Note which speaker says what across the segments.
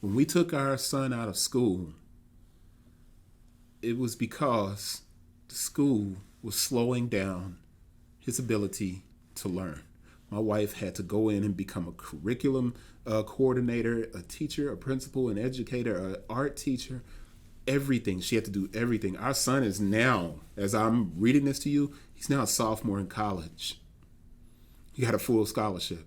Speaker 1: When we took our son out of school, it was because the school was slowing down his ability to learn. My wife had to go in and become a curriculum coordinator, a teacher, a principal, an educator, an art teacher, everything. She had to do everything. Our son is now, as I'm reading this to you, he's now a sophomore in college. He got a full scholarship.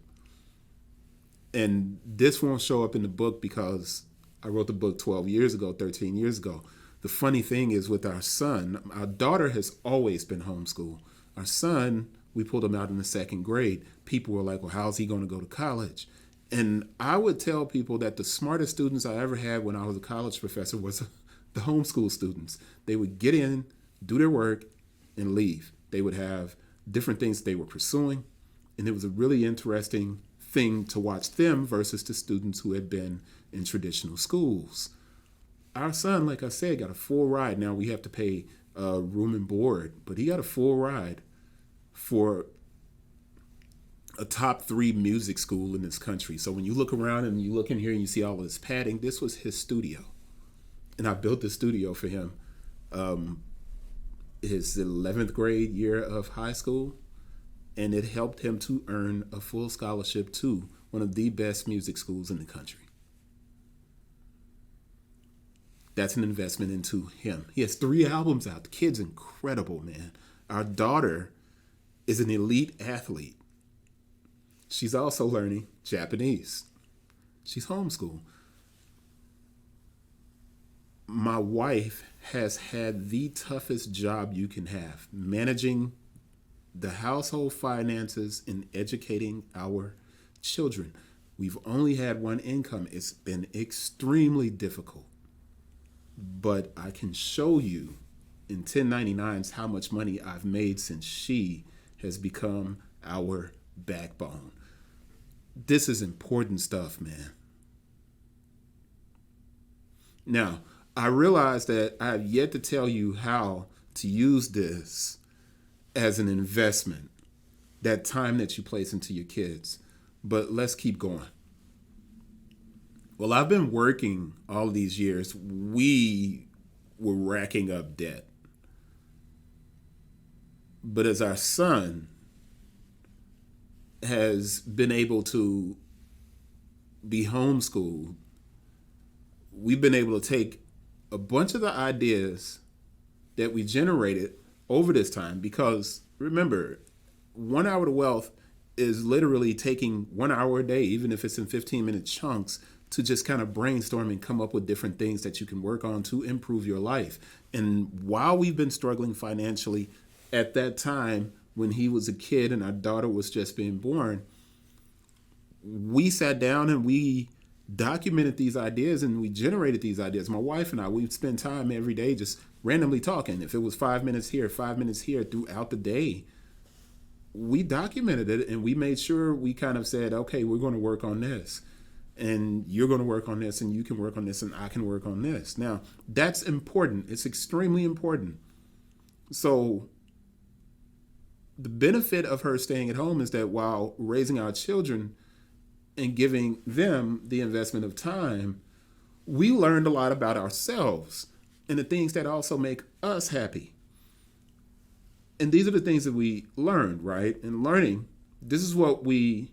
Speaker 1: And this won't show up in the book because I wrote the book 12 years ago, 13 years ago. The funny thing is with our son, our daughter has always been homeschooled. Our son, we pulled him out in the second grade. People were like, well, how's he going to go to college? And I would tell people that the smartest students I ever had when I was a college professor was the homeschool students. They would get in, do their work, and leave. They would have different things they were pursuing. And it was a really interesting thing to watch them versus the students who had been in traditional schools. Our son, like I said, got a full ride. Now we have to pay room and board, but he got a full ride for a top 3 music school in this country. So when you look around and you look in here and you see all of this padding, this was his studio. And I built the studio for him. His 11th grade year of high school, and it helped him to earn a full scholarship to one of the best music schools in the country. That's an investment into him. He has 3 albums out. The kid's incredible, man. Our daughter is an elite athlete. She's also learning Japanese. She's homeschooled. My wife has had the toughest job you can have, managing the household finances and educating our children. We've only had one income. It's been extremely difficult. But I can show you in 1099s how much money I've made since she has become our backbone. This is important stuff, man. Now, I realize that I have yet to tell you how to use this as an investment, that time that you place into your kids. But let's keep going. Well, I've been working all these years. We were racking up debt. But as our son has been able to be homeschooled, we've been able to take a bunch of the ideas that we generated over this time, because remember, 1 hour to wealth is literally taking 1 hour a day, even if it's in 15-minute chunks, to just kind of brainstorm and come up with different things that you can work on to improve your life. And while we've been struggling financially at that time, when he was a kid and our daughter was just being born, we sat down and we documented these ideas and we generated these ideas. My wife and I, we'd spend time every day just randomly talking. If it was 5 minutes here, 5 minutes here throughout the day, we documented it and we made sure we kind of said, okay, we're going to work on this. And you're going to work on this, and you can work on this, and I can work on this. Now, that's important. It's extremely important. So the benefit of her staying at home is that while raising our children and giving them the investment of time, we learned a lot about ourselves and the things that also make us happy. And these are the things that we learned, right? And learning, this is what we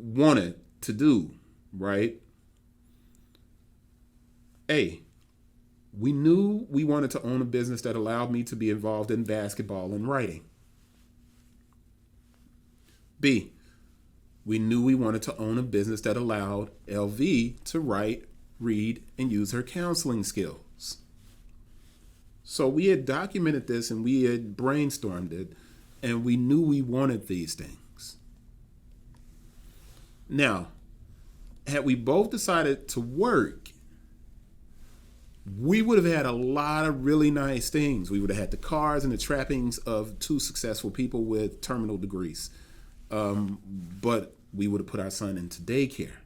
Speaker 1: wanted to do, right? A, we knew we wanted to own a business that allowed me to be involved in basketball and writing. B, we knew we wanted to own a business that allowed LV to write, read, and use her counseling skills. So we had documented this and we had brainstormed it, and we knew we wanted these things. Now, had we both decided to work, we would have had a lot of really nice things. We would have had the cars and the trappings of 2 successful people with terminal degrees. But we would have put our son into daycare.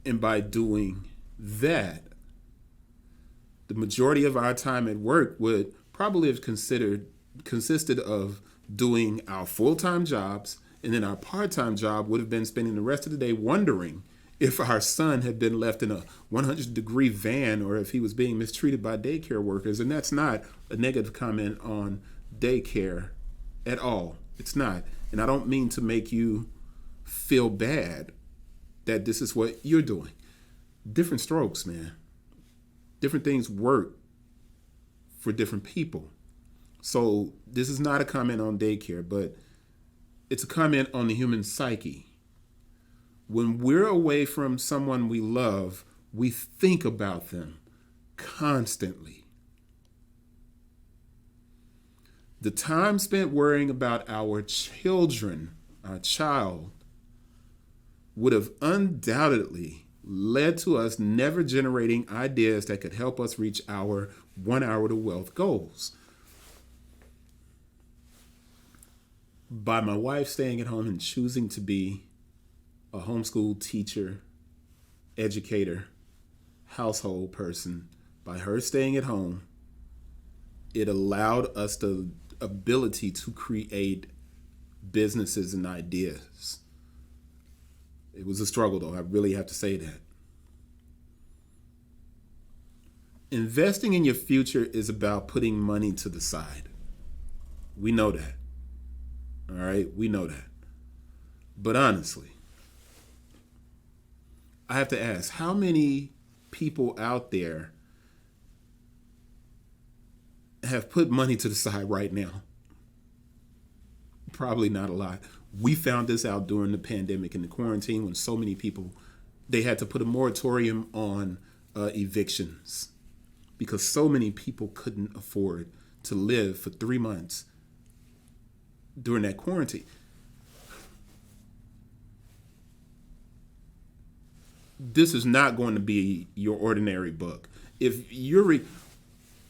Speaker 1: And by doing that, the majority of our time at work would probably have consisted of doing our full-time jobs, and then our part-time job would have been spending the rest of the day wondering if our son had been left in a 100-degree van or if he was being mistreated by daycare workers. And that's not a negative comment on daycare at all. It's not. And I don't mean to make you feel bad that this is what you're doing. Different strokes, man. Different things work for different people. So this is not a comment on daycare, but it's a comment on the human psyche. When we're away from someone we love, we think about them constantly. The time spent worrying about our children, our child, would have undoubtedly led to us never generating ideas that could help us reach our 1 hour to wealth goals. By my wife staying at home and choosing to be a homeschool teacher, educator, household person, by her staying at home, it allowed us the ability to create businesses and ideas. It was a struggle, though. I really have to say that. Investing in your future is about putting money to the side. We know that. All right? We know that. But honestly, I have to ask, how many people out there have put money to the side right now? Probably not a lot. We found this out during the pandemic and the quarantine when so many people, they had to put a moratorium on evictions because so many people couldn't afford to live for 3 months during that quarantine. This is not going to be your ordinary book. If you're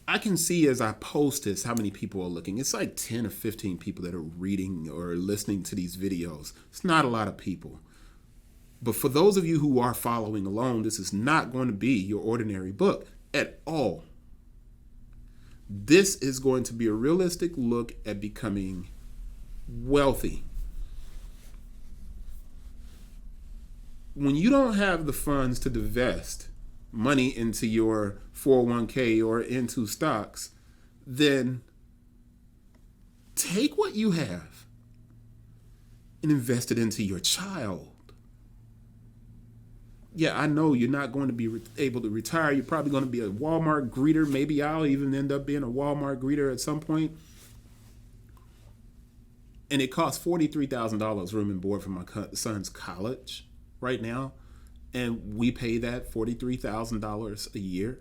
Speaker 1: I can see as I post this how many people are looking. It's like 10 or 15 people that are reading or listening to these videos. It's not a lot of people. But for those of you who are following along, this is not going to be your ordinary book at all. This is going to be a realistic look at becoming wealthy. When you don't have the funds to divest money into your 401k or into stocks, then take what you have and invest it into your child. Yeah, I know you're not going to be able to retire. You're probably going to be a Walmart greeter. Maybe I'll even end up being a Walmart greeter at some point. And it costs $43,000 room and board for my son's college right now. And we pay that $43,000 a year.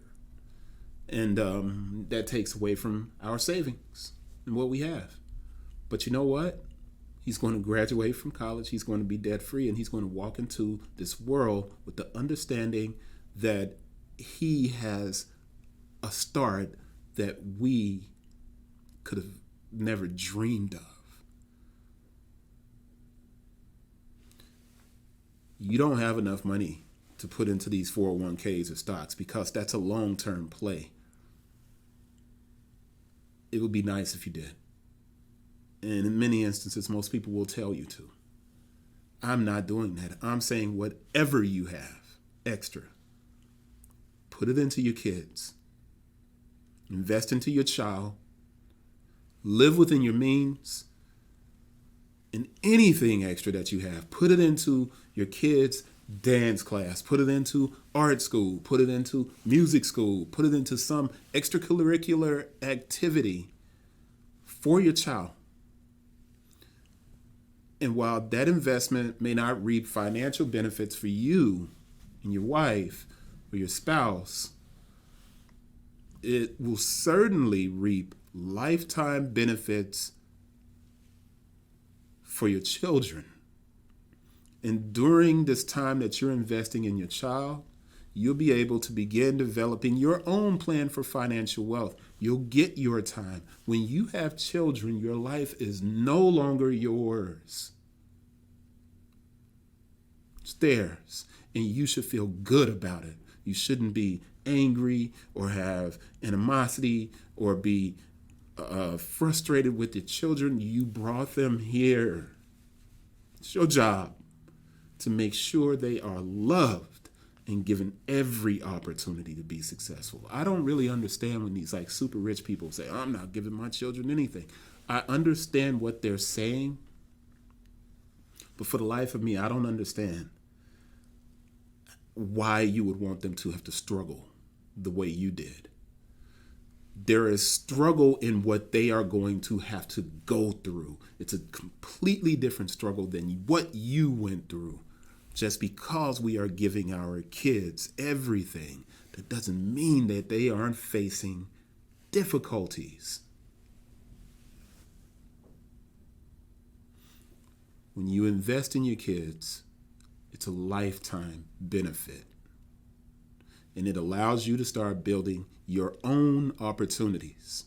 Speaker 1: And that takes away from our savings and what we have. But you know what? He's going to graduate from college. He's going to be debt free. And he's going to walk into this world with the understanding that he has a start that we could have never dreamed of. You don't have enough money to put into these 401ks or stocks because that's a long-term play. It would be nice if you did. And in many instances, most people will tell you to. I'm not doing that. I'm saying whatever you have extra, put it into your kids. Invest into your child. Live within your means. And anything extra that you have, put it into your kids' dance class, put it into art school, put it into music school, put it into some extracurricular activity for your child. And while that investment may not reap financial benefits for you and your wife or your spouse, it will certainly reap lifetime benefits for your children. And during this time that you're investing in your child, you'll be able to begin developing your own plan for financial wealth. You'll get your time. When you have children, your life is no longer yours. It's theirs. And you should feel good about it. You shouldn't be angry or have animosity or be frustrated with your children. You brought them here. It's your job to make sure they are loved and given every opportunity to be successful. I don't really understand when these like super rich people say, I'm not giving my children anything. I understand what they're saying, but for the life of me, I don't understand why you would want them to have to struggle the way you did. There is struggle in what they are going to have to go through. It's a completely different struggle than what you went through. Just because we are giving our kids everything, that doesn't mean that they aren't facing difficulties. When you invest in your kids, it's a lifetime benefit. And it allows you to start building your own opportunities.